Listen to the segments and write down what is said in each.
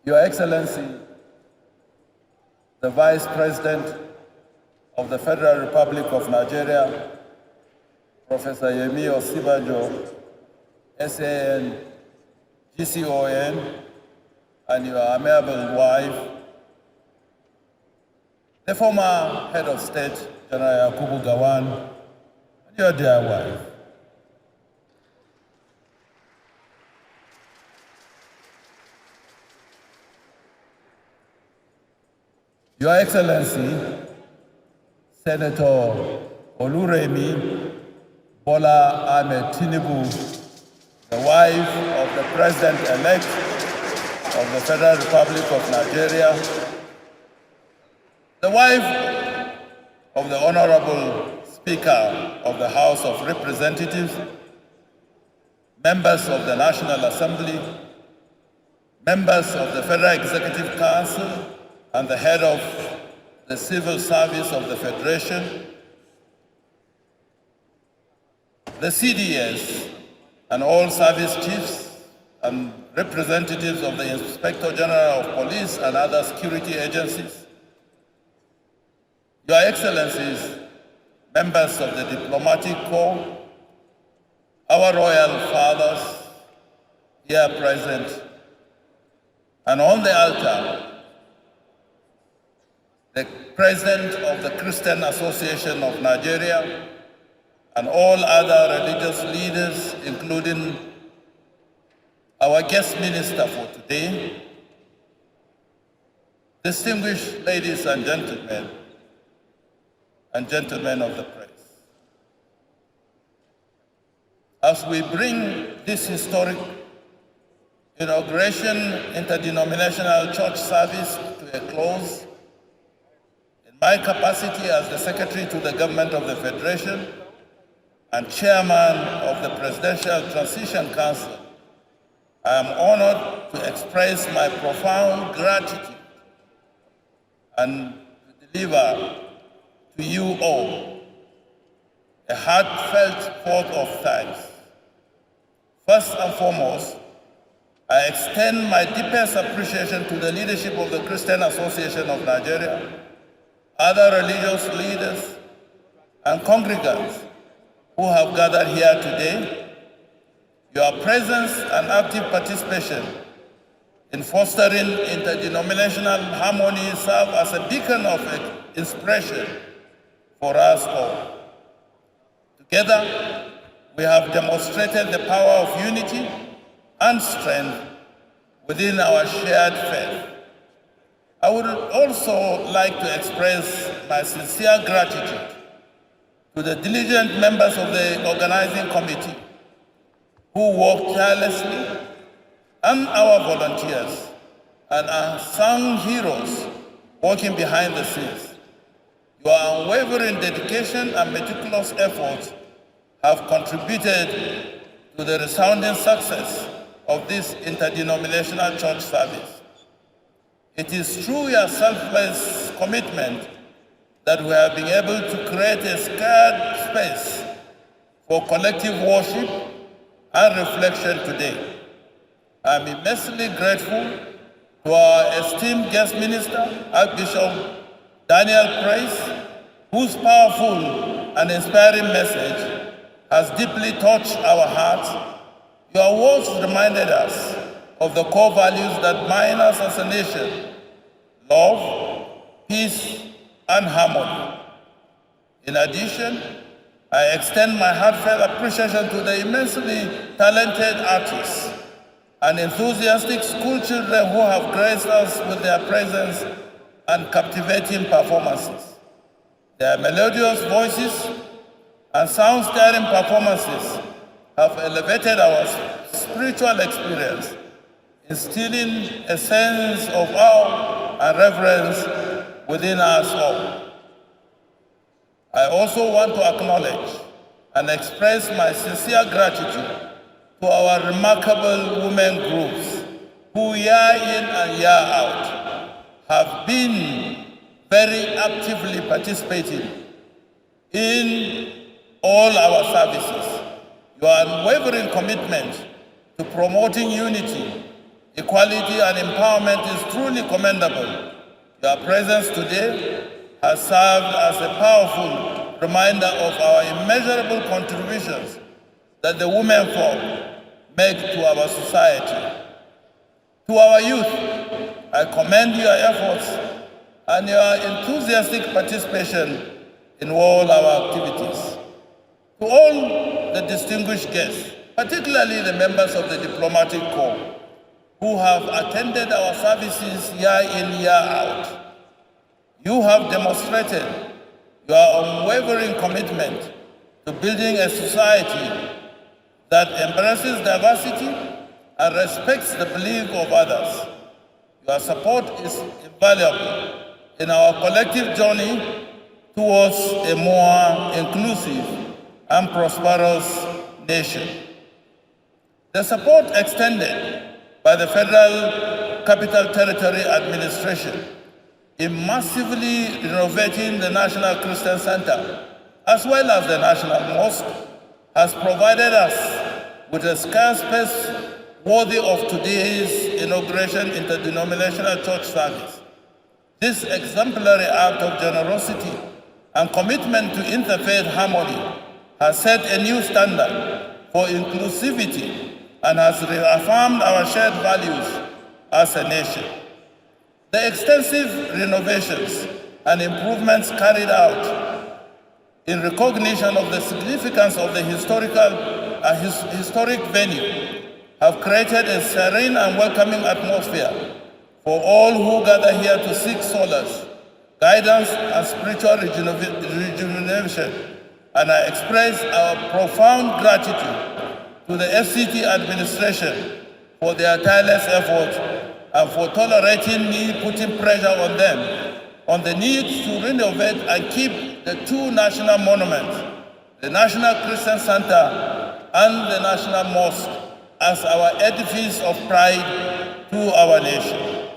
Your Excellency, the Vice President of the Federal Republic of Nigeria, Professor Yemi Osibanjo, SAN, GCON, and your amiable wife, the former Head of State, General Yakubu Gowon, and your dear wife. Your Excellency, Senator Oluremi Bola Ahmed Tinubu, the wife of the President-elect of the Federal Republic of Nigeria, the wife of the Honorable Speaker of the House of Representatives, members of the National Assembly, members of the Federal Executive Council, and the head of the Civil Service of the Federation, the CDS, and all service chiefs and representatives of the Inspector General of Police and other security agencies, Your Excellencies, members of the Diplomatic Corps, our royal fathers here present, and on the altar, the President of the Christian Association of Nigeria, and all other religious leaders, including our guest minister for today, distinguished ladies and gentlemen of the press. As we bring this historic inauguration interdenominational church service to a close, in my capacity as the Secretary to the Government of the Federation and Chairman of the Presidential Transition Council, I am honored to express my profound gratitude and to deliver to you all a heartfelt vote of thanks. First and foremost, I extend my deepest appreciation to the leadership of the Christian Association of Nigeria, other religious leaders, and congregants who have gathered here today. Your presence and active participation in fostering interdenominational harmony serve as a beacon of inspiration for us all. Together, we have demonstrated the power of unity and strength within our shared faith. I would also like to express my sincere gratitude to the diligent members of the organizing committee who worked tirelessly, and our volunteers and unsung heroes working behind the scenes. Your unwavering dedication and meticulous efforts have contributed to the resounding success of this interdenominational church service. It is through your selfless commitment that we have been able to create a sacred space for collective worship and reflection today. I am immensely grateful to our esteemed guest minister, Archbishop Daniel Price, whose powerful and inspiring message has deeply touched our hearts. Your words reminded us of the core values that bind us as a nation: love, peace, and harmony. In addition, I extend my heartfelt appreciation to the immensely talented artists and enthusiastic school children who have graced us with their presence and captivating performances. Their melodious voices and sound-stirring performances have elevated our spiritual experience, instilling a sense of awe and reverence within us all. I also want to acknowledge and express my sincere gratitude to our remarkable women groups who year in and year out have been very actively participating in all our services. Your unwavering commitment to promoting unity equality, and empowerment is truly commendable. Your presence today has served as a powerful reminder of our immeasurable contributions that the women folk make to our society. To our youth, I commend your efforts and your enthusiastic participation in all our activities. To all the distinguished guests, particularly the members of the diplomatic corps, who have attended our services year in, year out, you have demonstrated your unwavering commitment to building a society that embraces diversity and respects the belief of others. Your support is invaluable in our collective journey towards a more inclusive and prosperous nation. The support extended by the Federal Capital Territory Administration in massively renovating the National Christian Center, as well as the National Mosque, has provided us with a scarce space worthy of today's inauguration interdenominational church service. This exemplary act of generosity and commitment to interfaith harmony has set a new standard for inclusivity and has reaffirmed our shared values as a nation. The extensive renovations and improvements carried out in recognition of the significance of the historic venue have created a serene and welcoming atmosphere for all who gather here to seek solace, guidance, and spiritual rejuvenation. And I express our profound gratitude to the FCT administration for their tireless efforts and for tolerating me putting pressure on them on the need to renovate and keep the two national monuments, the National Christian Center and the National Mosque, as our edifice of pride to our nation.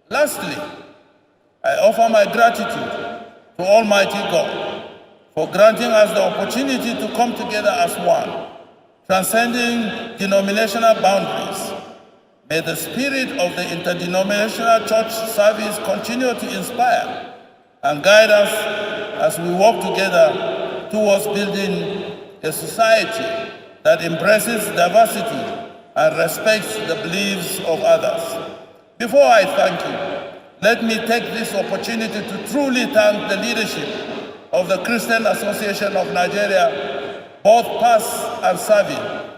Lastly, I offer my gratitude to Almighty God for granting us the opportunity to come together as one, transcending denominational boundaries. May the spirit of the interdenominational church service continue to inspire and guide us as we work together towards building a society that embraces diversity and respects the beliefs of others. Before I thank you, let me take this opportunity to truly thank the leadership of the Christian Association of Nigeria, both past and serving,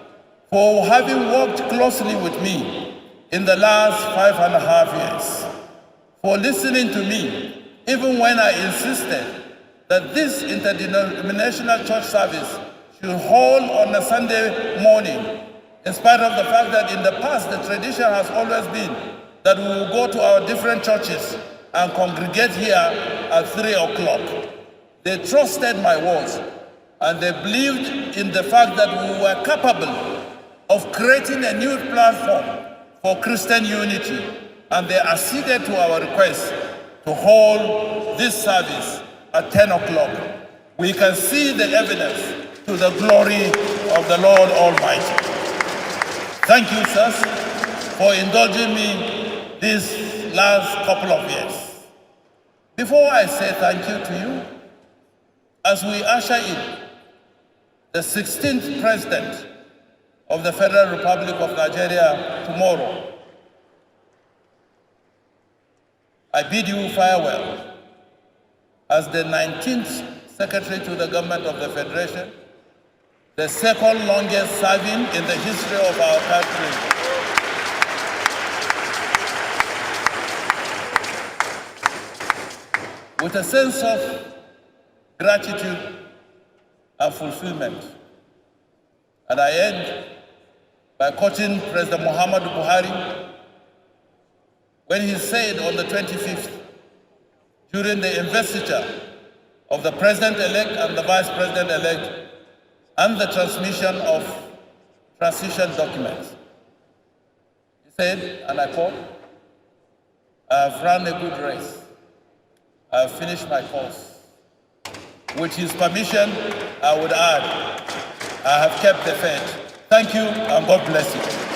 for having worked closely with me in the last 5.5 years, for listening to me even when I insisted that this interdenominational church service should hold on a Sunday morning, in spite of the fact that in the past the tradition has always been that we will go to our different churches and congregate here at 3 o'clock. They trusted my words and they believed in the fact that we were capable of creating a new platform for Christian unity, and they acceded to our request to hold this service at 10 o'clock. We can see the evidence to the glory of the Lord Almighty. Thank you, sirs, for indulging me these last couple of years. Before I say thank you to you, as we usher in the 16th President of the Federal Republic of Nigeria tomorrow, I bid you farewell as the 19th Secretary to the Government of the Federation, the second longest serving in the history of our country. With a sense of gratitude and fulfillment. And I end by quoting President Muhammadu Buhari when he said on the 25th, during the investiture of the President-elect and the Vice President-elect and the transmission of transition documents. He said, and I quote, "I have run a good race. I have finished my course. With his permission, I would add, I have kept the faith. Thank you, and God bless you."